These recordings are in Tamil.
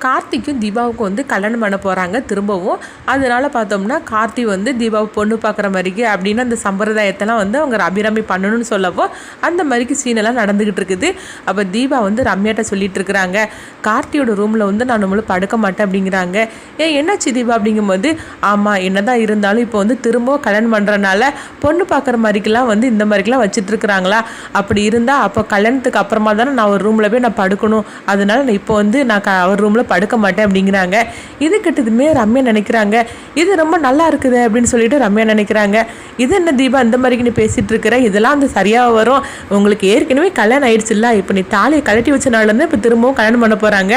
கார்த்திக்கும் தீபாவுக்கும் வந்து கல்யாணம் பண்ண போகிறாங்க திரும்பவும். அதனால பார்த்தோம்னா கார்த்தி வந்து தீபாவை பொண்ணு பார்க்குற மாதிரிக்கு அப்படின்னு அந்த சம்பிரதாயத்தெல்லாம் வந்து அவங்க அபிராமி பண்ணணும்னு சொல்லவோ அந்த மாதிரிக்கு சீனெல்லாம் நடந்துக்கிட்டு இருக்குது. அப்போ தீபா வந்து ரம்யாட்ட சொல்லிட்டு இருக்கிறாங்க, கார்த்தியோட ரூமில் வந்து நான் நம்மளும் படுக்க மாட்டேன் அப்படிங்கிறாங்க. என்னாச்சு தீபா அப்படிங்கும்போது, ஆமாம் என்னதான் இருந்தாலும் இப்போ வந்து திரும்பவும் கல்யாணம் பண்ணுறனால பொண்ணு பார்க்குற மாதிரிக்கெல்லாம் வந்து இந்த மாதிரிக்கெல்லாம் வச்சுட்ருக்குறாங்களா, அப்படி இருந்தால் அப்போ கல்யாணத்துக்கு அப்புறமா தானே நான் ஒரு ரூமில் போய் நான் படுக்கணும், அதனால நான் இப்போ வந்து நான் அவர் ரூமில் படுக்க மாட்டேன் அப்படிங்கிறாங்க. இது கிட்டதுமே ரம்யா நினைக்கிறாங்க, இது ரொம்ப நல்லா இருக்குது அப்படின்னு சொல்லிட்டு ரம்யா நினைக்கிறாங்க. இது என்ன தீபா இந்த மாதிரிக்கு நீ பேசிட்டு இருக்கிற, இதெல்லாம் வந்து சரியாக வரும், உங்களுக்கு ஏற்கனவே கல்யாணம் ஆயிடுச்சு இல்லை, இப்போ நீ தாலியை கழட்டி வச்சனாலேருந்து இப்போ திரும்பவும் கல்யாணம் பண்ண போகிறாங்க,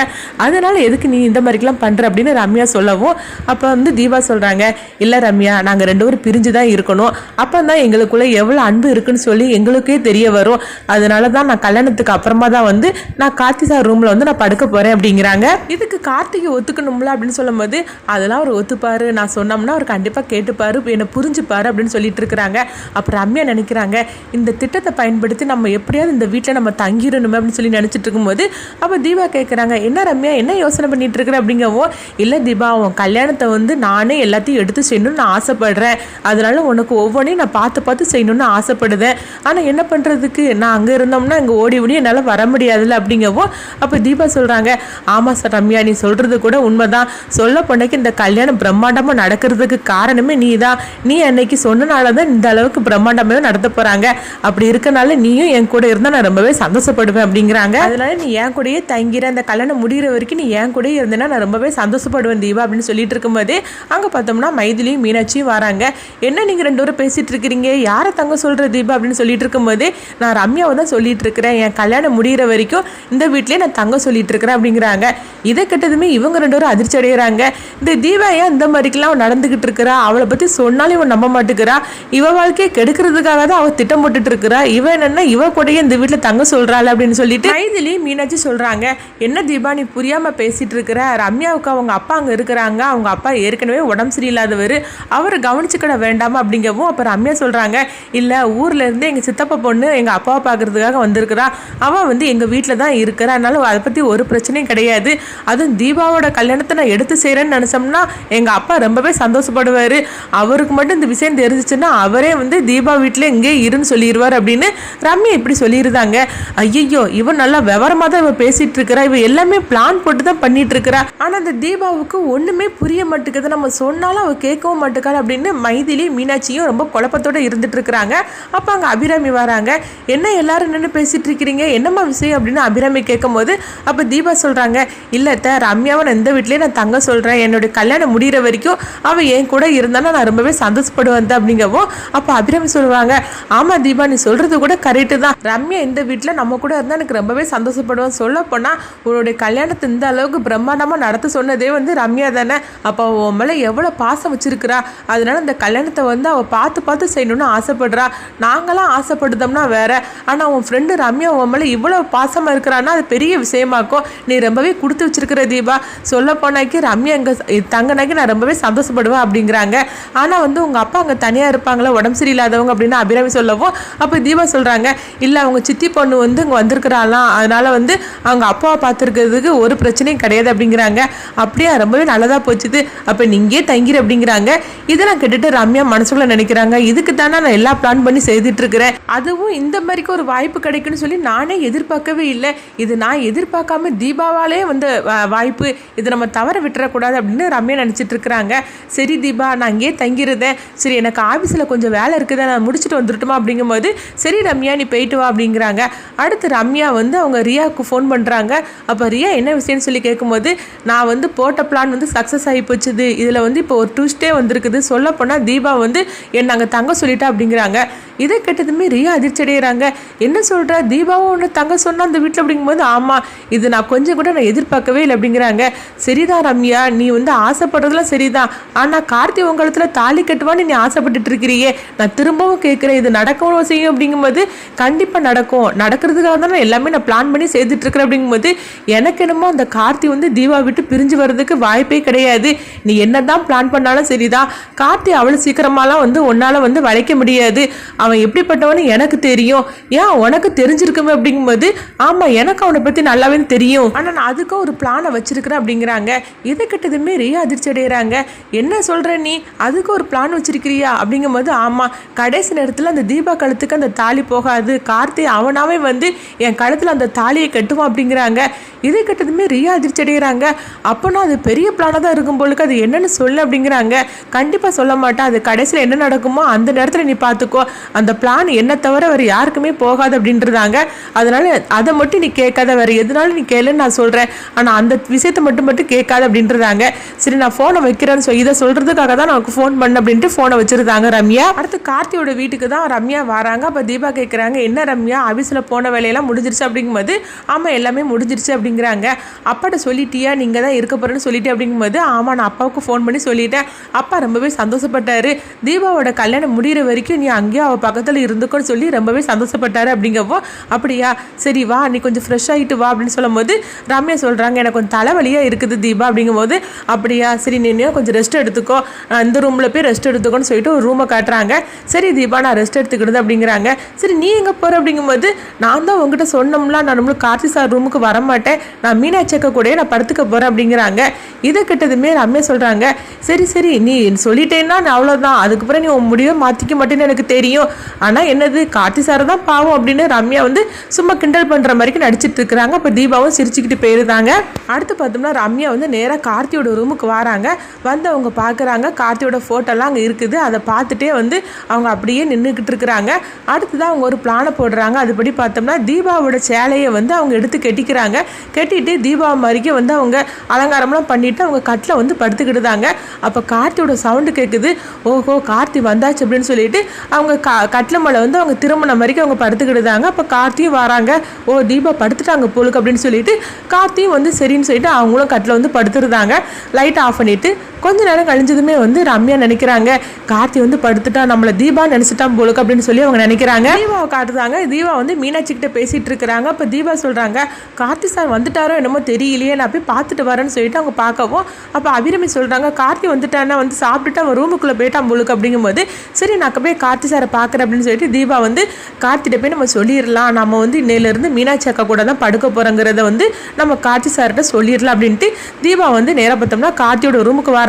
அதனால எதுக்கு நீ இந்த மாதிரிக்கெல்லாம் பண்ணுற அப்படின்னு ரம்யா சொல்லவும் அப்போ வந்து தீபா சொல்கிறாங்க, இல்லை ரம்யா நாங்கள் 2 பேரும் பிரிஞ்சு தான் இருக்கணும், அப்போ தான் எங்களுக்குள்ளே எவ்வளோ அன்பு இருக்குன்னு சொல்லி எங்களுக்கே தெரிய வரும், அதனால தான் நான் கல்யாணத்துக்கு அப்புறமா தான் வந்து நான் கார்த்தி சார் ரூமில் வந்து நான் படுக்க போகிறேன் அப்படிங்கிறாங்க. இதுக்கு கார்த்திகை ஒத்துக்கணும்ல அப்படின்னு சொல்லும்போது, அதெல்லாம் அவர் ஒத்துப்பாரு, நான் சொன்னோம்னா அவர் கண்டிப்பாக கேட்டுப்பாரு, என்னை புரிஞ்சுப்பாரு அப்படின்னு சொல்லிட்டு இருக்கிறாங்க. அப்புறம் ரம்யா நினைக்கிறாங்க, இந்த திட்டத்தை பயன்படுத்தி நம்ம எப்படியாவது இந்த வீட்டில் நம்ம தங்கிடணுமே அப்படின்னு சொல்லி நினச்சிட்டு இருக்கும்போது அப்போ தீபா கேட்குறாங்க, என்ன ரம்யா என்ன யோசனை பண்ணிட்டு இருக்கிற அப்படிங்கவோ, இல்லை தீபா உன் கல்யாணத்தை வந்து நானே எல்லாத்தையும் எடுத்து செய்யணும்னு நான் ஆசைப்படுறேன், அதனால உனக்கு ஒவ்வொன்றையும் நான் பார்த்து பார்த்து செய்யணும்னு ஆசைப்படுதேன், ஆனால் என்ன பண்ணுறதுக்கு நான் அங்கே இருந்தோம்னா இங்கே ஓடி ஓடி என்னால் வர முடியாதுல்ல அப்படிங்கவோ அப்போ தீபா சொல்கிறாங்க, ஆமாம் சார் ரம்யா நீ சொல்கிறது கூட உண்மைதான், சொல்ல போனக்கு இந்த கல்யாணம் பிரம்மாண்டமாக நடக்கிறதுக்கு காரணமே நீ தான், நீ அன்னைக்கு சொன்னனால தான் இந்த அளவுக்கு பிரம்மாண்டமாக நடத்த போகிறாங்க, அப்படி இருக்கனால நீயும் என் கூட இருந்தால் நான் ரொம்பவே சந்தோஷப்படுவேன் அப்படிங்கிறாங்க. அதனால நீ என் கூடயே தங்கிற, அந்த கல்யாணம் முடிகிற வரைக்கும் நீ என் கூடயே இருந்தேன்னா நான் ரொம்பவே சந்தோஷப்படுவேன் தீபா அப்படின்னு சொல்லிட்டு இருக்கும்போதே அங்கே பார்த்தோம்னா மைதிலியும் மீனாட்சியும் வராங்க. என்ன நீங்கள் 2 பேரும் பேசிட்டு இருக்கிறீங்க, யாரை தங்க சொல்கிற தீபா அப்படின்னு சொல்லிட்டு இருக்கும்போதே, நான் ரம்யாவை தான் சொல்லிட்டு இருக்கிறேன், என் கல்யாணம் முடிகிற வரைக்கும் இந்த வீட்டிலே நான் தங்க சொல்லிட்டு இருக்கிறேன் அப்படிங்கிறாங்க. இதை கிட்டதுமே இவங்க 2 பேரும் அதிர்ச்சி அடைகிறாங்க. இந்த தீபா ஏன் இந்த மாதிரிக்கெல்லாம் நடந்துகிட்டு இருக்கிறா, அவளை பற்றி சொன்னாலும் இவன் நம்ப மாட்டேங்கிறா, இவ வாழ்க்கையை கெடுக்கிறதுக்காக தான் அவள் திட்டம் போட்டுட்டு இருக்கிறா, இவன் என்னன்னா இவ கூடயே இந்த வீட்டில் தங்க சொல்கிறாள் அப்படின்னு சொல்லிட்டு மைதிலி மீனாட்சி சொல்கிறாங்க. என்ன தீபா நீ புரியாமல் பேசிட்டு இருக்கிற, ரம்யாவுக்கு அவங்க அப்பா அங்கே இருக்கிறாங்க, அவங்க அப்பா ஏற்கனவே உடம்பு சரியில்லாதவர், அவர் கவனிச்சுக்கிட வேண்டாமா அப்படிங்கவும் அப்போ ரம்யா சொல்கிறாங்க, இல்லை ஊரில் இருந்து எங்கள் சித்தப்பா பொண்ணு எங்கள் அப்பாவை பார்க்கறதுக்காக வந்திருக்கிறா, அவள் வந்து எங்கள் வீட்டில் தான் இருக்கிறா, அதனால அதை பற்றி ஒரு பிரச்சனையும் கிடையாது, அதுவும் தீபாவோட கல்யாணத்தை நான் எடுத்து செய்கிறேன்னு நினச்சோம்னா எங்கள் அப்பா ரொம்பவே சந்தோஷப்படுவார், அவருக்கு மட்டும் இந்த விஷயம் தெரிஞ்சிச்சுன்னா அவரே வந்து தீபா வீட்டில் இங்கே இருன்னு சொல்லிடுவார் அப்படின்னு ரம்யா இப்படி சொல்லியிருந்தாங்க. ஐயோ இவன் நல்லா விவரமாக தான் இவன் பேசிகிட்டு இருக்கிறா, இவன் எல்லாமே பிளான் போட்டு தான் பண்ணிட்டு இருக்கிறா, ஆனால் அந்த தீபாவுக்கு ஒன்றுமே புரிய மாட்டேங்குது, நம்ம சொன்னாலும் அவள் கேட்கவும் மாட்டேக்காள் அப்படின்னு மைதிலி மீனாட்சியும் ரொம்ப குழப்பத்தோடு இருந்துட்டு இருக்கிறாங்க. அப்போ அங்கே அபிராமி வராங்க. என்ன எல்லாரும் நின்று பேசிட்டு இருக்கிறீங்க, என்னம்மா விஷயம் அப்படின்னு அபிராமி கேட்கும் போது அப்போ தீபா சொல்கிறாங்க, இல்லை ரம்யாவை நான் இந்த வீட்டிலே நான் தங்க சொல்கிறேன், என்னுடைய கல்யாணம் முடிகிற வரைக்கும் அவள் என் கூட இருந்தாலும் நான் ரொம்பவே சந்தோஷப்படுவேன் அப்படிங்கவும் அப்போ அபிராமி சொல்லுவாங்க, ஆமாம் தீபா நீ சொல்கிறது கூட கரெக்டு தான், ரம்யா இந்த வீட்டில் நம்ம கூட இருந்தால் எனக்கு ரொம்பவே சந்தோஷப்படுவேன், சொல்ல போனால் உன்னுடைய கல்யாணத்தை இந்த அளவுக்கு பிரம்மாண்டமாக நடத்த சொன்னதே வந்து ரம்யா தானே, அப்போ உன் மேலே எவ்வளோ பாசம் வச்சிருக்கிறா, அதனால இந்த கல்யாணத்தை வந்து அவள் பார்த்து பார்த்து செய்யணும்னு ஆசைப்படுறா, நாங்களாம் ஆசைப்படுதோம்னா வேற, ஆனால் உன் ஃப்ரெண்டு ரம்யா உன் மேலே இவ்வளோ பாசமாக இருக்கிறான்னா அது பெரிய விஷயமாக்கும், நீ ரொம்பவே கொடுத்து வச்சிருக்கிற தீபா, சொல்ல போனாக்கி ரம்யா எங்கே தங்கனாக்கி நான் ரொம்பவே சந்தோஷப்படுவேன் அப்படிங்கிறாங்க. ஆனால் வந்து உங்கள் அப்பா அங்கே தனியாக இருப்பாங்களா உடம்பு சரியில்லாதவங்க அப்படின்னு அபிராமி சொல்லவும் அப்போ தீபா சொல்கிறாங்க, இல்லை அவங்க சித்தி பொண்ணு வந்து இங்கே வந்திருக்கிறாளாம், அதனால் வந்து அவங்க அப்பாவை பார்த்துருக்கிறதுக்கு ஒரு பிரச்சனையும் கிடையாது அப்படிங்கிறாங்க. அப்படியே ரொம்பவே நல்லதாக போச்சுது, அப்போ நீங்கே தங்கிற அப்படிங்கிறாங்க. இதெல்லாம் கேட்டுட்டு ரம்யா மனசுக்குள்ள நினைக்கிறாங்க, இதுக்கு தானே நான் எல்லா பிளான் பண்ணி செய்துட்டு இருக்கிறேன், அதுவும் இந்த மாதிரிக்கு ஒரு வாய்ப்பு கிடைக்குன்னு சொல்லி நானே எதிர்பார்க்கவே இல்லை, இது நான் எதிர்பார்க்காம தீபாவாலே வந்து வாய்ப்பு, இது நம்ம தவற விட்டுறக்கூடாது அப்படின்னு ரம்யா நினச்சிட்டு இருக்கிறாங்க. சரி தீபா நான் இங்கே தங்கியிருந்தேன், சரி எனக்கு ஆஃபீஸில் கொஞ்சம் வேலை இருக்குது நான் முடிச்சுட்டு வந்துட்டுமா அப்படிங்கும்போது சரி ரம்யா நீ போயிட்டு வா அப்படிங்கிறாங்க. அடுத்து ரம்யா வந்து அவங்க ரியாவுக்கு ஃபோன் பண்ணுறாங்க. அப்போ ரியா என்ன விஷயம்னு சொல்லி கேட்கும்போது, நான் வந்து போட்ட பிளான் வந்து சக்ஸஸ் ஆகி போச்சுது, இதில் வந்து இப்போ ஒரு ட்விஸ்டே வந்திருக்குது, சொல்ல போனால் தீபா வந்து என்ன அங்கே தங்க சொல்லிட்டா அப்படிங்கிறாங்க. இதை கேட்டதுமே ரியா அதிர்ச்சி அடைகிறாங்க. என்ன சொல்கிற, தீபாவும் ஒன்று தங்க சொன்னால் அந்த வீட்டில் அப்படிங்கும்போது, ஆமாம் இது நான் கொஞ்சம் கூட நான் எதிர்பார்க்கவே இல்லை அப்படிங்கிறாங்க. சரிதான் ரம்யா நீ வந்து ஆசைப்படுறதுலாம் சரிதான், ஆனால் கார்த்தி உங்களத்தில் தாலி கட்டுவான்னு நீ ஆசைப்பட்டுட்டு இருக்கிறியே, நான் திரும்பவும் கேட்குறேன் இது நடக்கவும் செய்யும் அப்படிங்கும்போது கண்டிப்பாக நடக்கும், நடக்கிறதுக்காக தான் நான் எல்லாமே நான் பிளான் பண்ணி செய்துட்ருக்கிறேன் அப்படிங்கும்போது எனக்கு என்னமோ அந்த கார்த்தி வந்து தீபா விட்டு பிரிஞ்சு வர்றதுக்கு வாய்ப்பே கிடையாது, நீ என்ன தான் பிளான் பண்ணாலும் சரிதான், கார்த்தி அவ்வளோ சீக்கிரமாலாம் வந்து உன்னால் வந்து வளைக்க முடியாது, அவன் அவன் எப்படிப்பட்டவனு எனக்கு தெரியும். ஏன் உனக்கு தெரிஞ்சிருக்குமே அப்படிங்கும்போது, ஆமாம் எனக்கு அவனை பற்றி நல்லாவே தெரியும், ஆனால் நான் அதுக்கும் ஒரு பிளானை வச்சிருக்கிறேன் அப்படிங்கிறாங்க. இதை கிட்டதுமே ரியா அதிர்ச்சி அடைகிறாங்க. என்ன சொல்கிற நீ, அதுக்கு ஒரு பிளான் வச்சிருக்கிறியா அப்படிங்கும்போது, ஆமாம் கடைசி நேரத்தில் அந்த தீபா கழுத்துக்கு அந்த தாலி போகாது, கார்த்தி அவனாவே வந்து என் கழுத்தில் அந்த தாலியை கட்டுவான் அப்படிங்கிறாங்க. இதை கிட்டதுமே ரியா அதிர்ச்சி அடைகிறாங்க. அப்போனா அது பெரிய பிளானாக தான் இருக்கும் போலுக்கு, அது என்னன்னு சொல்லு அப்படிங்கிறாங்க. கண்டிப்பாக சொல்ல மாட்டேன், அது கடைசியில் என்ன நடக்குமோ அந்த நேரத்தில் நீ பார்த்துக்கோ, அந்த பிளான் என்ன தவிர வேறு யாருக்குமே போகாது அப்படின்றதாங்க. அதனால அதை மட்டும் நீ கேட்காத, வேறு எதுனாலும் நீ கேளுன்னு நான் சொல்கிறேன், ஆனால் அந்த விஷயத்தை மட்டும் கேட்காது அப்படின்றதாங்க. சரி நான் ஃபோனை வைக்கிறேன்னு இதை சொல்கிறதுக்காக தான் நான் ஃபோன் பண்ண அப்படின்ட்டு ஃபோனை வச்சுருந்தாங்க ரம்யா. அடுத்து கார்த்தியோட வீட்டுக்கு தான் ரம்யா வராங்க. அப்போ தீபா கேட்குறாங்க, என்ன ரம்யா ஆஃபீஸில் போன வேலையெல்லாம் முடிஞ்சிருச்சு அப்படிங்கும்போது, ஆமாம் எல்லாமே முடிஞ்சிருச்சு அப்படிங்கிறாங்க. அப்பாட்ட சொல்லிட்டியா நீங்கள் தான் இருக்க போகிறேன்னு சொல்லிட்டு அப்படிங்கும்போது, ஆமாம் நான் அப்பாவுக்கு ஃபோன் பண்ணி சொல்லிட்டேன். அப்பா ரொம்பவே சந்தோஷப்பட்டார். தீபாவோட கல்யாணம் முடிகிற வரைக்கும் நீ அங்கேயும் அவள் பக்கத்தில் இருந்துக்கோன்னு சொல்லி ரொம்பவே சந்தோஷப்பட்டார் அப்படிங்கப்போ, அப்படியா சரி வா நீ கொஞ்சம் ஃப்ரெஷ் ஆகிட்டு வா அப்படின்னு சொல்லும்போது, ரம்யா சொல்கிறாங்க எனக்கு கொஞ்சம் தலைவலியாக இருக்குது தீபா அப்படிங்கும்போது, அப்படியா சரி நீ கொஞ்சம் ரெஸ்ட் எடுத்துக்கோ, இந்த ரூமில் போய் ரெஸ்ட் எடுத்துக்கோன்னு சொல்லிட்டு ஒரு ரூமை காட்டுறாங்க. சரி தீபா நான் ரெஸ்ட் எடுத்துக்கிடுது அப்படிங்கிறாங்க. சரி நீ எங்கே போகிற அப்படிங்கும்போது, நான் தான் உங்ககிட்ட சொன்னோம்லாம் நான் நம்மளுக்கு கார்த்தி சார் ரூமுக்கு வரமாட்டேன், நான் மீனாட்சி அக்கா கூட நான் படுத்துக்க போகிறேன் அப்படிங்கிறாங்க. இதை கிட்டதுமே ரம்யா சொல்கிறாங்க, சரி சரி நீ சொல்லிட்டேன்னா நான் அவ்வளோதான், அதுக்கப்புறம் நீ உன் முடிவை மாற்றிக்க மாட்டேன்னு எனக்கு தெரியும், ஆனால் என்னது கார்த்தி சார் தான் பாவம் அப்படின்னு ரம்யா வந்து சும்மா கிண்டல் பண்ணுற மாதிரி நடிச்சிட்டு இருக்கிறாங்க. அப்போ தீபாவும் சிரிச்சுக்கிட்டு போயிருந்தாங்க. அடுத்து பார்த்தோம்னா ரம்யா வந்து நேராக கார்த்தியோட ரூமுக்கு வராங்க. வந்து அவங்க பார்க்குறாங்க கார்த்தியோட ஃபோட்டோலாம் அங்கே இருக்குது. அதை பார்த்துட்டே வந்து அவங்க அப்படியே நின்றுக்கிட்டு இருக்கிறாங்க. அடுத்துதான் அவங்க ஒரு பிளானை போடுறாங்க. அதுபடி பார்த்தோம்னா தீபாவோட சேலையை வந்து அவங்க எடுத்து கட்டிக்கிறாங்க. கட்டிட்டு தீபா மாதிரிக்கே வந்து அவங்க அலங்காரம்லாம் பண்ணிவிட்டு அவங்க கட்டில் வந்து படுத்துக்கிட்டுதாங்க. அப்போ கார்த்தியோட சவுண்டு கேட்குது. ஓஹோ கார்த்தி வந்தாச்சு அப்படின்னு சொல்லிட்டு அவங்க கட்டில் மேலே வந்து அவங்க திருமண மாதிரிக்கு அவங்க படுத்துக்கிட்டுதாங்க. அப்போ கார்த்தியும் வராங்க. ஓ தீபா படுத்துட்டாங்க போலுக்கு அப்படின்னு சொல்லிட்டு கார்த்தியும் வந்து சரின்னு சொல்லிட்டு அவங்களும் கட்டில் வந்து படுத்துருந்தாங்க. லைட் ஆஃப் பண்ணிவிட்டு கொஞ்ச நேரம் கழிஞ்சதுமே வந்து ரம்யா நினைக்கிறாங்க, கார்த்தி வந்து படுத்துட்டா நம்மளை தீபா நினச்சிட்டான் போலுக்கு அப்படின்னு சொல்லி அவங்க நினைக்கிறாங்க. தீபாவை காட்டுதாங்க. தீபா வந்து மீனாட்சி கிட்ட பேசிகிட்டு இருக்கிறாங்க. அப்போ தீபா சொல்கிறாங்க, கார்த்தி சார் வந்துட்டாரோ என்னமோ தெரியலையே, நான் போய் பார்த்துட்டு வரேன்னு சொல்லிட்டு அவங்க பார்க்கவும், அப்போ அபிராமி சொல்கிறாங்க, கார்த்தி வந்துட்டான்னா வந்து சாப்பிட்டுட்டு அவன் ரூமுக்குள்ளே போயிட்டான் போலுக்கு அப்படிங்கும்போது, சரி நான் போய் கார்த்தி சாரை பார்க்குறேன் அப்படின்னு சொல்லிட்டு தீபா வந்து கார்த்திட்ட போய் நம்ம சொல்லிடலாம், நம்ம வந்து இன்னையிலேருந்து மீனாட்சி அக்கா கூட தான் படுக்க போகிறோங்கிறத வந்து நம்ம கார்த்தி சார்கிட்ட சொல்லிடலாம் அப்படின்ட்டு தீபா வந்து நேராக பார்த்தோம்னா கார்த்தியோட ரூமுக்கு வராங்க.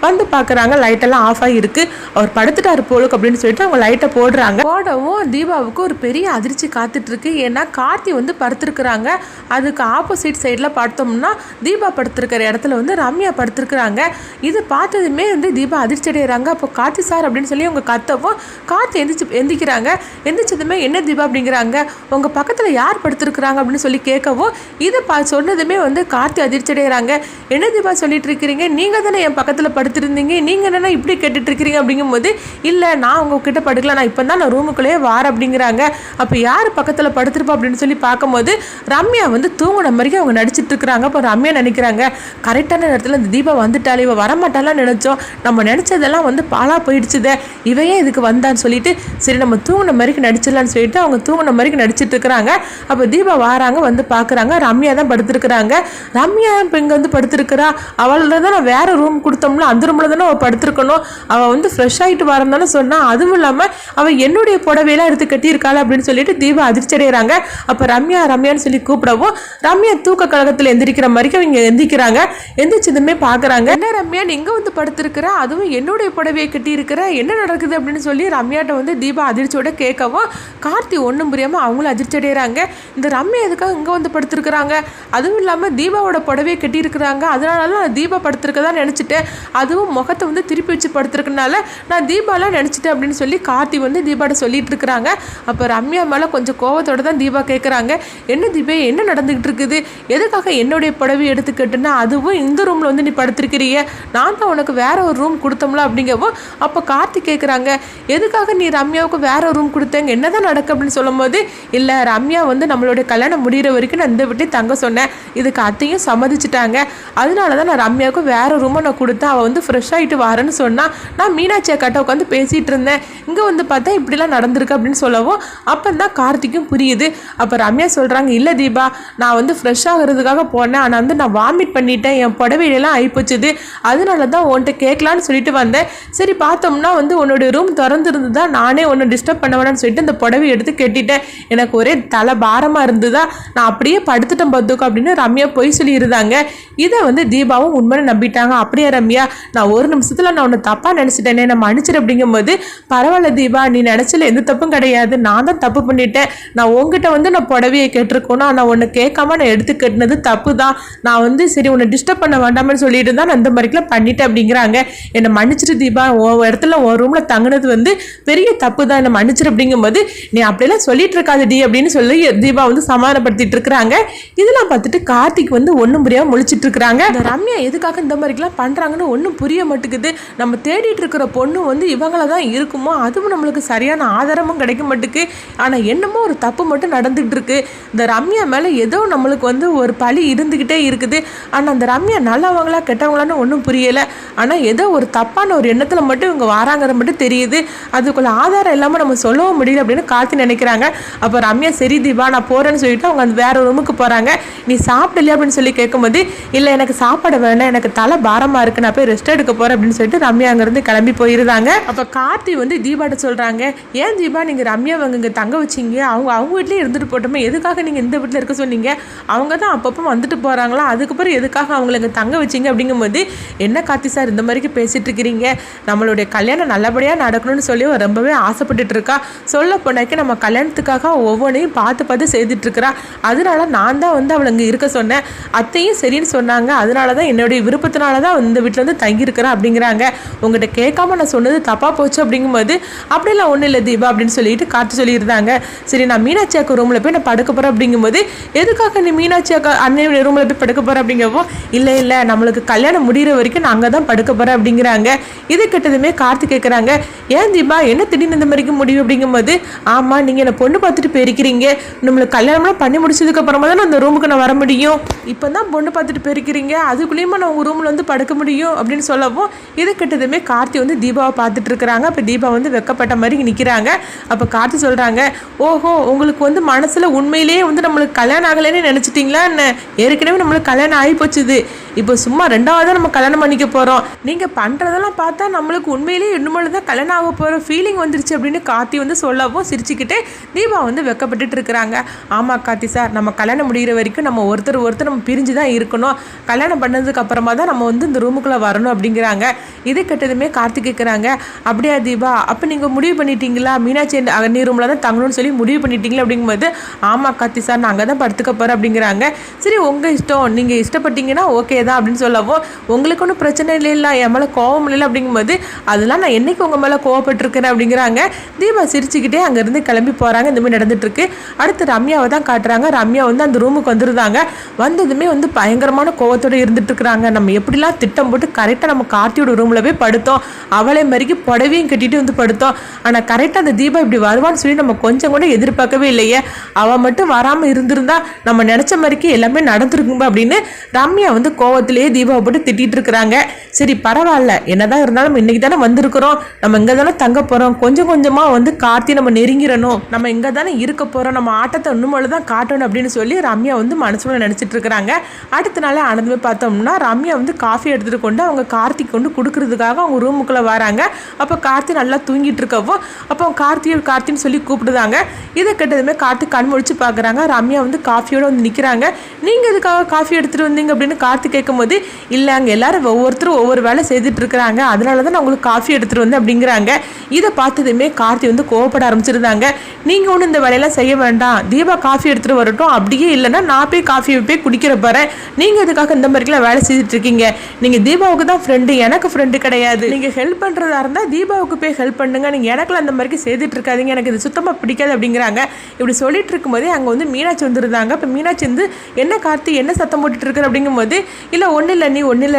வந்து பார்க்குறாங்க லைட்டெல்லாம் ஆஃப் ஆகிருக்கு. அவர் படுத்துட்டாரு போலுக்கு அப்படின்னு சொல்லிட்டு அவங்க லைட்டை போடுறாங்க. போடவும் தீபாவுக்கு ஒரு பெரிய அதிர்ச்சி காத்துட்டு இருக்கு. ஏன்னா கார்த்தி வந்து படுத்துருக்குறாங்க. அதுக்கு ஆப்போசிட் சைடில் பார்த்தோம்னா தீபா படுத்துருக்கிற இடத்துல வந்து ரம்யா படுத்துருக்குறாங்க. இது பார்த்ததுமே வந்து தீபா அதிர்ச்சி அடைகிறாங்க. அப்போ கார்த்தி சார் அப்படின்னு சொல்லி அவங்க கத்தவும் கார்த்தி எந்திக்கிறாங்க. எந்திரிச்சதுமே என்ன தீபா அப்படிங்கிறாங்க, உங்கள் பக்கத்தில் யார் படுத்துருக்குறாங்க அப்படின்னு சொல்லி கேட்கவும், இதை சொன்னதுமே வந்து கார்த்தி அதிர்ச்சி அடைகிறாங்க. என்ன தீபா சொல்லிட்டு இருக்கிறீங்க, நீங்கள் தானே என் பக்கத்தில் படுத்துருந்தீங்க, நீங்கள் என்னென்னா இப்படி கேட்டுட்டு இருக்கிறீங்க அப்படிங்கும்போது, இல்லை நான் உங்ககிட்ட படுக்கல, நான் இப்போ தான் நான் ரூமுக்குள்ளேயே வார அப்படிங்கிறாங்க. அப்போ யார் பக்கத்தில் படுத்துருப்பா அப்படின்னு சொல்லி பார்க்கும்போது ரம்யா வந்து தூங்கின மாதிரி அவங்க நடிச்சிட்டு இருக்கிறாங்க. அப்போ ரம்யா நினைக்கிறாங்க, கரெக்டான நேரத்தில் இந்த தீபா வந்துட்டாலே இவ வரமாட்டாலாம் நினச்சோம், நம்ம நினச்சதெல்லாம் வந்து பாலாக போயிடுச்சுதே, இவையே இதுக்கு வந்தான்னு சொல்லிட்டு சரி நம்ம தூங்கின மாதிரிக்கு நடிச்சிடலான்னு சொல்லிட்டு அவங்க தூங்கின மாதிரிக்கு நடிச்சிட்டு இருக்கிறாங்க. அப்போ தீபா வராங்க, வந்து பார்க்குறாங்க ரம்யா தான் படுத்துருக்குறாங்க. ரம்யா இப்போ இங்கே வந்து படுத்துருக்குறா, அவளோட தான் நான் வேறு ரூம் கொடுத்தோம்ல அந்த ரூமில் தானே அவள் படுத்துருக்கணும், அவள் வந்து ஃப்ரெஷ் ஆகிட்டு வரந்தானே சொன்னால், அதுவும் இல்லாமல் அவள் என்னுடைய புடவையெல்லாம் எடுத்து கட்டியிருக்காள் அப்படின்னு சொல்லிட்டு தீபா அதிர்ச்சி அடைகிறாங்க. அப்போ ரம்யா ரம்யான்னு சொல்லி கூப்பிடவும் ரம்யா தூக்க கழகத்தில் எந்திரிக்கிற மாதிரி அவங்க எந்திரிக்கிறாங்க. எந்திரிச்சதுமே பார்க்குறாங்க, என்ன ரம்யா நீங்கள் வந்து படுத்துருக்கிற, அதுவும் என்னுடைய புடவையை கட்டியிருக்கிற, என்ன நடக்குது அப்படின்னு சொல்லி ரம்யாட்ட வந்து தீபா அதிர்ச்சியோட கேட்கவும் கார்த்தி ஒன்றும் புரியாமல் அவங்களும் அதிர்ச்சி அடைகிறாங்க. இந்த ரம்யா எதுக்காக இங்கே வந்து படுத்துருக்குறாங்க, அதுவும் இல்லாமல் தீபாவோட புடவையை கட்டியிருக்கிறாங்க, அதனால நான் தீபா படுத்துருக்கதான் நினச்சிட்டேன், அதுவும் முகத்தை வந்து திருப்பி வச்சு படுத்துருக்கனால நான் தீபாலாம் நினச்சிட்டேன் அப்படின்னு சொல்லி கார்த்தி வந்து தீபாட்ட சொல்லிட்டு இருக்கிறாங்க. அப்போ ரம்யா மேலே கொஞ்சம் கோவத்தோடு தான் தீபா கேட்குறாங்க, என்ன தீபா என்ன நடந்துக்கிட்டு இருக்குது, எதுக்காக என்னுடைய புடவை எடுத்துக்கிட்டுன்னா, அதுவும் இந்த ரூமில் வந்து நீ படுத்திருக்கிறிய, நான் தான் உனக்கு வேற ஒரு ரூம் கொடுத்தோம்ல அப்படிங்கவும், அப்போ கார்த்தி கேட்குறாங்க, எதுக்காக நீ ரம்யாவுக்கு வேற ஒரு ரூம் கொடுத்தேங்க, என்ன தான் நடக்கு அப்படின்னு சொல்லும்போது, இல்லை ரம்யா வந்து நம்மளுடைய கல்யாணம் முடிகிற வரைக்கும் நான் இந்த விட்டு தங்க சொன்னேன், இதுக்கு அத்தையும் சம்மதிச்சுட்டாங்க, அதனால தான் நான் ரம்யாவுக்கு வேறு ரூமை நான் கொடுத்தேன், அவள் வந்து ஃப்ரெஷ் ஆகிட்டு வரேன்னு சொன்னால், நான் மீனாட்சி அக்காட்ட உட்காந்து பேசிகிட்டு இருந்தேன், இங்கே வந்து பார்த்தா இப்படிலாம் நடந்திருக்கு அப்படின்னு சொல்லவும் அப்போ தான் கார்த்திக்கும் புரியுது. அப்போ ரம்யா சொல்கிறாங்க, இல்லை தீபா நான் வந்து ஃப்ரெஷ் ஆகிறதுக்காக போனேன், ஆனால் வந்து நான் வாமிட் பண்ணிட்டேன், என் புடவையிலலாம் ஆகிப்போச்சுது, அதனால தான் உன்கிட்ட கேட்கலான்னு சொல்லிட்டு வந்தேன், சரி பார்த்தோம்னா வந்து உன்னோட ரூம் திறந்துருந்து தான் நானே நானே ஒன்று டிஸ்டர்ப் பண்ண வேணாம்னு சொல்லிட்டு அந்த புடவை எடுத்து கட்டிட்டேன். எனக்கு ஒரே தலை பாரமாக இருந்ததா, நான் அப்படியே படுத்துட்டேன் பார்த்துக்கோ அப்படின்னு ரம்யா போய் சொல்லியிருந்தாங்க. இதை வந்து தீபாவும் உண்மையை நம்பிட்டாங்க. அப்படியே ரம்யா, நான் ஒரு நிமிஷத்தில் நான் ஒன்று தப்பாக நினச்சிட்டேனே, நான் மன்னிச்சிரு அப்படிங்கும்போது, பரவாயில்ல தீபா, நீ நினச்சல எந்த தப்பும் கிடையாது, நான் தான் தப்பு பண்ணிட்டேன். நான் உங்ககிட்ட வந்து நான் புடவையை கேட்டிருக்கோன்னா நான் ஒன்று கேட்காம நான் எடுத்து கட்டினது தப்பு தான். நான் வந்து சரி உன்னை டிஸ்டர்ப் பண்ண வேண்டாம்னு சொல்லிட்டு தான் நான் இந்த மாதிரிலாம் பண்ணிட்டேன் அப்படிங்கிறாங்க. என்னை மன்னிச்சிரு தீபா, உன் இடத்துல உன் ரூமில் தங்கினது வந்து பெரிய தப்பு தான், என்னை மன்னிச்சிரு அப்படிங்கும்போது, நீ அப்படியெல்லாம் சொல்லிட்டு இருக்காது டி அப்படின்னு சொல்லி தீபா வந்து சமாதானப்படுத்திட்டு இருக்கிறாங்க. இதெல்லாம் பார்த்துட்டு கார்த்திக் வந்து ஒன்றும் புரியாமல் முழிச்சிட்டு இருக்கிறாங்க. இந்த ரம்யா எதுக்காக இந்த மாதிரிலாம் பண்ணுறாங்கன்னு ஒன்றும் புரிய மாட்டேங்குது. நம்ம தேடிட்டு இருக்கிற பொண்ணு வந்து இவங்கள தான் இருக்குமோ, அதுவும் நம்மளுக்கு சரியான ஆதாரமும் கிடைக்க மாட்டேக்கு. ஆனால் என்னமோ ஒரு தப்பு மட்டும் நடந்துகிட்டு இருக்கு. இந்த ரம்யா மேலே ஏதோ நம்மளுக்கு வந்து ஒரு பழி இருந்துக்கிட்டே இருக்குது. ஆனால் அந்த ரம்யா நல்லவங்களா கெட்டவங்களான்னு ஒன்றும் புரியலை. ஆனால் ஏதோ ஒரு தப்பான ஒரு எண்ணத்தில் மட்டும் இவங்க வராங்கிற மட்டும் தெரியுது. அதுக்குள்ள ஆதாரம் இல்லாமல் நம்ம சொல்லவும் முடியல அப்படின்னு கார்த்தி நினைக்கிறாங்க. அப்போ ரம்யா சரி தீபா நான் போகிறேன்னு சொல்லிட்டு அவங்க அந்த வேற ரூமுக்கு போகிறாங்க. நீ சாப்பிடலையா அப்படின்னு சொல்லி கேட்கும்போது, இல்லை எனக்கு சாப்பாடு வேணாம், எனக்கு தலை பாரமாக இருக்குது, நான் போய் ரெஸ்ட் எடுக்க போகிறேன் அப்படின்னு சொல்லிட்டு ரம்யா அங்கேருந்து கிளம்பி போயிருந்தாங்க. அப்போ கார்த்தி வந்து தீபாட்ட சொல்கிறாங்க, ஏன் தீபா நீங்கள் ரம்யாவை இங்கே தங்க வச்சிங்க, அவங்க வீட்லேயே இருந்துட்டு போட்டோமே, எதுக்காக நீங்கள் இந்த வீட்டில் இருக்க சொன்னீங்க, அவங்க தான் அப்பப்போ வந்துட்டு போகிறாங்களா, அதுக்கப்புறம் எதுக்காக அவங்கள இங்கே தங்க வச்சிங்க அப்படிங்கும்போது, என்ன கார்த்தி சார் இந்த மாதிரிக்கு பேசிகிட்டு இருக்கிறீங்க, நம்மளுடைய கல்யாணம் நல்லபடியாக நடக்கணும்னு சொல்லி ரொம்பவே ஆசைப்பட்டுட்டு இருக்கா. சொல்ல போனாக்கி நம்ம கல்யாணத்துக்காக ஒவ்வொன்றையும் பார்த்து பார்த்து செய்துட்ருக்கிறா. அதனால நான் தான் வந்து அவளை இங்கே இருக்க சொன்னேன், அத்தையும் சரின்னு சொன்னாங்க, அதனால தான் என்னுடைய விருப்பத்தினால தான் இந்த வீட்டில் வந்து தங்கியிருக்கிறேன் அப்படிங்கிறாங்க. உங்கள்கிட்ட கேட்காம நான் சொன்னது தப்பாக போச்சு அப்படிங்கும்போது, அப்படிலாம் ஒன்றும் இல்லை தீபா அப்படின்னு சொல்லிட்டு கார்த்தி சொல்லியிருந்தாங்க. சரி நான் மீனாட்சி அக்கா ரூமில் போய் நான் படுக்க போகிறேன் அப்படிங்கும்போது, எதுக்காக நீ மீனாட்சி அக்கா அண்ணன் ரூமில் போய் படுக்க போகிறேன் அப்படிங்கப்போ, இல்லை இல்லை நம்மளுக்கு கல்யாணம் முடிகிற வரைக்கும் நான் அங்கே தான் படுக்க போகிறேன் அப்படிங்கிறாங்க. இது கிட்டதுமே கார்த்தி கேட்குறாங்க, ஏன் தீபா என்ன திடீர்னு இந்த மாதிரிக்கு முடியும் அப்படிங்கும்போது, ஆமாம் நீங்கள் என்னை பொண்ணு பார்த்துட்டு போயிருக்கிறீங்க, நம்மளுக்கு கல்யாணம்லாம் பண்ணி முடிச்சதுக்கு அப்புறமா தான் அந்த ரூமுக்கு நான் வர முடியும், இப்போ தான் பொண்ணு பார்த்துட்டு போயிருக்கிறீங்க, அதுக்குள்ளேயுமா நான் உங்கள் ரூமில் வந்து படுக்க முடியும் அப்படின்னு சொல்லவும், இது கிட்டதுமே கார்த்தி வந்து தீபாவை பார்த்துட்டு இருக்கிறாங்க. அப்போ தீபா வந்து வெக்கப்பட்ட மாதிரி நிற்கிறாங்க. அப்போ கார்த்தி சொல்கிறாங்க, ஓஹோ உங்களுக்கு வந்து மனசில் உண்மையிலேயே வந்து நம்மளுக்கு கல்யாணம் ஆகலைன்னு நினச்சிட்டிங்களா என்ன, ஏற்கனவே நம்மளுக்கு கல்யாணம் ஆகி போச்சுது, இப்போ சும்மா ரெண்டாவது நம்ம கல்யாணம் பண்ணிக்க போகிறோம், நீங்கள் பண்ணுறதெல்லாம் பார்த்தா நம்மளுக்கு உண்மையிலேயே இன்னும் தான் கல்யாணம் ஆக போகிற ஃபீலிங் வந்துருச்சு அப்படின்னு கார்த்தி வந்து சொல்லவும் சிரிச்சுக்கிட்டே தீபா வந்து வெக்கப்பட்டுட்டு இருக்கிறாங்க. ஆமாம் கார்த்தி சார், நம்ம கல்யாணம் முடிகிற வரைக்கும் நம்ம ஒருத்தர் நம்ம பிரிஞ்சு தான் இருக்கணும், கல்யாணம் பண்ணதுக்கு அப்புறமா தான் நம்ம வந்து இந்த ரூமுக்குள்ளே வரணும் அப்படிங்கிறாங்க. இதை கட்டதுமே கார்த்தி கேட்குறாங்க, அப்படியா தீபா, அப்போ நீங்கள் முடிவு பண்ணிட்டீங்களா மீனாட்சி அண்ணி ரூமில் தான் தங்கணும்னு சொல்லி முடிவு பண்ணிட்டீங்களா அப்படிங்கும்போது, ஆமாம் கார்த்தி சார் நான் அங்கே தான் படுத்துக்க போகிறேன் அப்படிங்கிறாங்க. சரி உங்கள் இஷ்டம், நீங்கள் இஷ்டப்பட்டீங்கன்னா ஓகே தான் அப்படின்னு சொல்லவும், உங்களுக்கு ஒன்றும் பிரச்சனை இல்லை, என் மேலே கோவம் இல்லை அப்படிங்கும்போது, அதெல்லாம் நான் என்னைக்கு உங்கள் மேலே கோவப்பட்டிருக்கிறேன் அப்படிங்கிறாங்க. தீபா சிரிச்சுக்கிட்டே அங்கேருந்து கிளம்பி போகிறாங்க. இந்த மாதிரி நடந்துட்டுருக்கு. அடுத்து ரம்யாவை தான் காட்டுறாங்க. ரம்யா வந்து அந்த ரூமுக்கு வந்துருந்தாங்க. வந்ததுமே வந்து பயங்கரமான கோவத்தோடு இருந்துட்டு இருக்கிறாங்க. நம்ம எப்படிலாம் திட்டம் போட்டு கரெக்டாக நம்ம கார்த்தியோட ரூமில் போய் படுத்தோம், அவளை மாதிரிக்கு புடவையும் கட்டிட்டு வந்து படுத்தோம், ஆனால் கரெக்டாக அந்த தீபா இப்படி வருவான்னு சொல்லி நம்ம கொஞ்சம் கூட எதிர்பார்க்கவே இல்லையே, அவள் மட்டும் வராமல் இருந்திருந்தா நம்ம நினச்ச மாதிரிக்கு எல்லாமே நடந்துருக்குங்க அப்படின்னு ரம்யா வந்து கோவத்திலேயே தீபாவை போட்டு திட்டிகிட்டு இருக்கிறாங்க. சரி பரவாயில்ல, என்னதான் இருந்தாலும் இன்னைக்கு தானே வந்திருக்கிறோம், நம்ம இங்கே தானே தங்க போகிறோம், கொஞ்சம் கொஞ்சமாக வந்து கார்த்தி நம்ம நெருங்கிடணும், நம்ம இங்கே தானே இருக்க போகிறோம், நம்ம ஆட்டத்தை இன்னும் தான் காட்டணும் அப்படின்னு சொல்லி ரம்யா வந்து மனசுல நினச்சிட்டு இருக்கிறாங்க. அடுத்த நாள் ஆனதுமே பார்த்தோம்னா ரம்யா வந்து காஃபி எடுத்துகிட்டு கொண்டு அவங்க கார்த்திக் கொண்டு கொடுக்கறதுக்காக அவங்க ரூமுக்குள்ளே வராங்க. அப்போ கார்த்தி நல்லா தூங்கிட்டு இருக்கவோ அப்போ கார்த்தின்னு சொல்லி கூப்பிடுதாங்க. இதை கேட்டதுமே கார்த்தி கண் முழிச்சு பார்க்குறாங்க. ரம்யா வந்து காஃபியோடு வந்து நிற்கிறாங்க. நீங்கள் எதுக்காக காஃபி எடுத்துகிட்டு வந்தீங்க அப்படின்னு கார்த்தி கேட்கும்போது, இல்லை அங்கே எல்லாரும் ஒவ்வொருத்தரும் ஒவ்வொரு வேலை செய்துட்டு இருக்கிறாங்க, அதனால தான் நான் உங்களுக்கு காஃபி எடுத்துகிட்டு வந்தேன் அப்படிங்கிறாங்க. இதை பார்த்ததுமே கார்த்தி வந்து கோவப்பட ஆரம்பிச்சிருந்தாங்க. நீங்கள் ஒன்றும் இந்த வேலையெல்லாம் செய்ய வேண்டாம், தீபா காஃபி எடுத்துகிட்டு வரட்டும், அப்படியே இல்லைன்னா நான் போய் காஃபி போய் குடிக்கிற போகிறேன், நீங்கள் எதுக்காக இந்த மாதிரிலாம் வேலை செய்துட்டு இருக்கீங்க, நீங்கள் தீபாவுக்கு தான் ஃப்ரெண்டு, எனக்கு ஃப்ரெண்டு கிடையாது, நீங்கள் ஹெல்ப் பண்ணுறதா இருந்தால் தீபாவுக்கு போய் ஹெல்ப் பண்ணுங்க, நீங்கள் எனக்குலாம் அந்த மாதிரி செய்துட்டு இருக்காதீங்க, எனக்கு இது சுத்தமாக பிடிக்காது அப்படிங்கிறாங்க. இப்படி சொல்லிட்டு இருக்கும்போதே அங்கே வந்து மீனாட்சி வந்துருந்தாங்க. இப்போ மீனாட்சி வந்து என்ன கார்த்தி என்ன சத்தம் போட்டுட்டு இருக்கிற அப்படிங்கும்போது, இல்லை ஒன்றும் இல்லை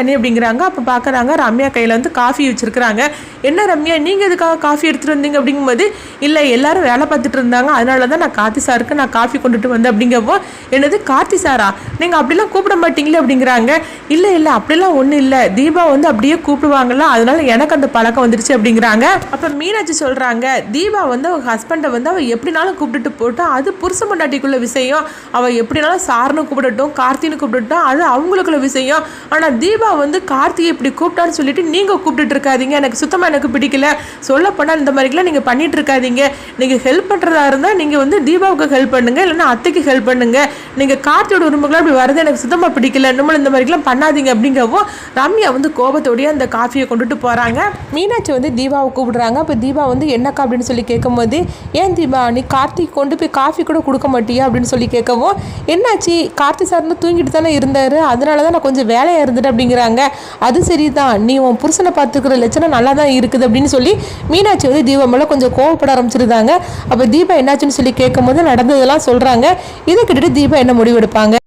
நீ அப்படிங்கிறாங்க. அப்போ பார்க்குறாங்க ரம்யா கையில் வந்து காஃபி வச்சுருக்குறாங்க. என்ன ரம்யா நீங்கள் எதுக்காக காஃபி எடுத்துகிட்டு வந்தீங்க அப்படிங்கும்போது, இல்லை எல்லாரும் வேலை பார்த்துட்டு இருந்தாங்க, அதனால தான் நான் கார்த்தி சாருக்கு நான் காஃபி கொண்டுட்டு வந்தேன் அப்படிங்கப்போ, என்னது கார்த்தி சாரா, நீங்கள் அப்படிலாம் கூப்பிட மாட்டீங்களே அப்படிங்கிறாங்க. இல்லை அப்படிலாம் ஒன்றும் இல்லை, தீபா வந்து அப்படியே கூப்பிடுவாங்கல்ல, அதனால எனக்கு அந்த பழக்கம் வந்துருச்சு அப்படிங்கிறாங்க. அப்போ மீனாட்சி சொல்கிறாங்க, தீபா வந்து அவங்க ஹஸ்பண்டை வந்து அவள் எப்படினாலும் கூப்பிட்டுட்டு போட்டோம், அது புருஷ பொண்டாட்டிக்குள்ள விஷயம், அவள் எப்படினாலும் சார்னு கூப்பிடட்டும் கார்த்தின்னு கூப்பிடட்டும், அது அவங்களுக்குள்ள விஷயம், செய்யும். ஆனால் தீபா வந்து கார்த்தியை இப்படி கூப்பிட்டான்னு சொல்லிட்டு நீங்கள் கூப்பிட்டுட்டு இருக்காதீங்க, எனக்கு சுத்தமாக எனக்கு பிடிக்கல. சொல்லப்போனால் இந்த மாதிரிலாம் நீங்கள் பண்ணிட்டு இருக்காதீங்க. நீங்கள் ஹெல்ப் பண்ணுறதா இருந்தால் நீங்கள் வந்து தீபாவுக்கு ஹெல்ப் பண்ணுங்கள், இல்லைன்னா அத்தைக்கு ஹெல்ப் பண்ணுங்கள். நீங்கள் கார்த்தியோட உரிமைகளாம் அப்படி வரது எனக்கு சுத்தமாக பிடிக்கல, நம்மளும் இந்த மாதிரிலாம் பண்ணாதீங்க அப்படிங்கவும் ரம்யா வந்து கோபத்தோடையே அந்த காஃபியை கொண்டுட்டு போகிறாங்க. மீனாட்சி வந்து தீபாவை கூப்பிடுறாங்க. அப்போ தீபா வந்து என்னக்கா அப்படின்னு சொல்லி கேட்கும்போது, ஏன் தீபா நீ கார்த்திக் கொண்டு போய் காஃபி கூட கொடுக்க மாட்டியா அப்படின்னு சொல்லி கேட்கவும், என்னாச்சு கார்த்தி சார் வந்து தூங்கிட்டு தானே இருந்தார், அதனால தான் நான் கொஞ்சம் வேலையாக இருந்துட்டு அப்படிங்கிறாங்க. அது சரி தான், நீ உன் புருஷனை பார்த்துக்கிற லட்சணம் நல்லா தான் இருக்குது அப்படின்னு சொல்லி மீனாட்சி வந்து தீபா மேலே கொஞ்சம் கோவப்பட ஆரம்பிச்சிருந்தாங்க. அப்போ தீபா என்னாச்சுன்னு சொல்லி கேட்கும் போது நடந்ததெல்லாம் சொல்கிறாங்க. இதை கேட்டுட்டு தீபா என்ன முடிவெடுப்பாங்க?